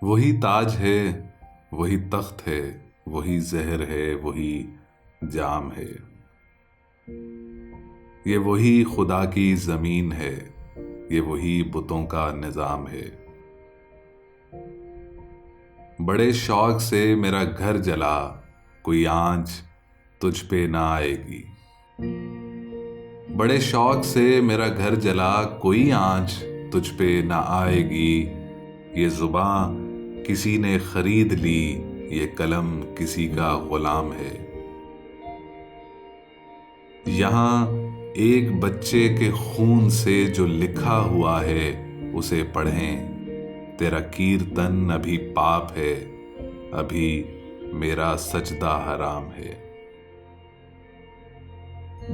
वही ताज है, वही तख्त है, वही जहर है, वही जाम है। ये वही खुदा की जमीन है, ये वही बुतों का निजाम है। बड़े शौक से मेरा घर जला, कोई आंच तुझ पे ना आएगी। बड़े शौक से मेरा घर जला, कोई आंच तुझ पे ना आएगी। ये जुबां किसी ने खरीद ली, ये कलम किसी का गुलाम है। यहां एक बच्चे के खून से जो लिखा हुआ है उसे पढ़ें। तेरा कीर्तन अभी पाप है, अभी मेरा सजदा हराम है।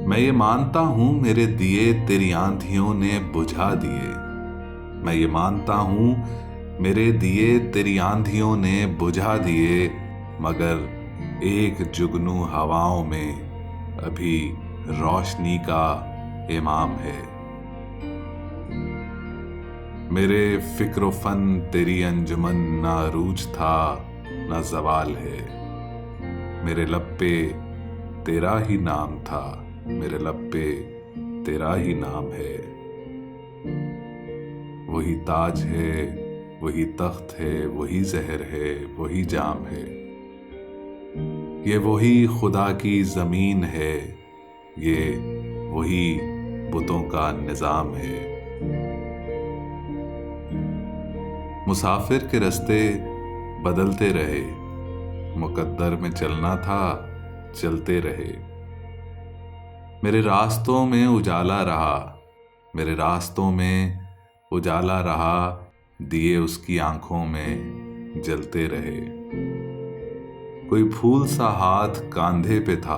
मैं ये मानता हूं मेरे दिए तेरी आंधियों ने बुझा दिए। मैं ये मानता हूं मेरे दिए तेरी आंधियों ने बुझा दिए, मगर एक जुगनू हवाओं में अभी रोशनी का इमाम है। मेरे फिक्र फन तेरी अंजुमन ना अरूज था ना जवाल है। मेरे लब पे तेरा ही नाम था, मेरे लब पे तेरा ही नाम है। वही ताज है, वही तख्त है, वही जहर है, वही जाम है। ये वही खुदा की जमीन है, ये वही बुतों का निजाम है। मुसाफिर के रास्ते बदलते रहे, मुकद्दर में चलना था चलते रहे। मेरे रास्तों में उजाला रहा, मेरे रास्तों में उजाला रहा, दिए उसकी आंखों में जलते रहे। कोई फूल सा हाथ कांधे पे था,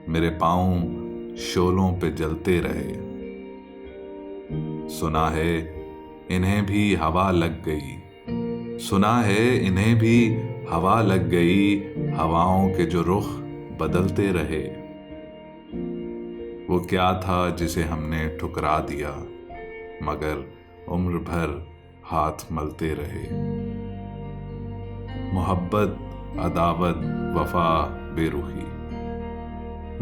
मेरे पांव शोलों पे जलते रहे। सुना है इन्हें भी हवा लग गई, सुना है इन्हें भी हवा लग गई। हवाओं के जो रुख बदलते रहे। वो क्या था जिसे हमने ठुकरा दिया, मगर उम्र भर हाथ मलते रहे। मोहब्बत अदावत वफा बेरुखी,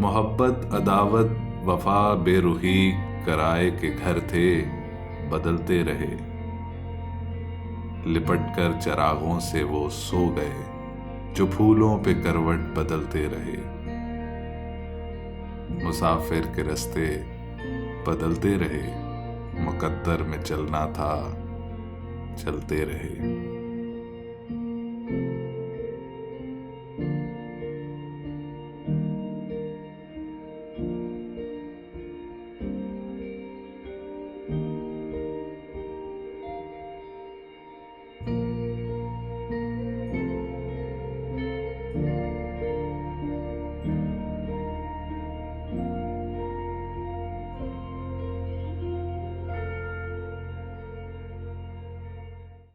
मोहब्बत अदावत वफा बेरुखी कराए के घर थे बदलते रहे। लिपट कर चरागों से वो सो गए, जो फूलों पे करवट बदलते रहे। मुसाफिर के रास्ते बदलते रहे, मुकद्दर में चलना था चलते रहे।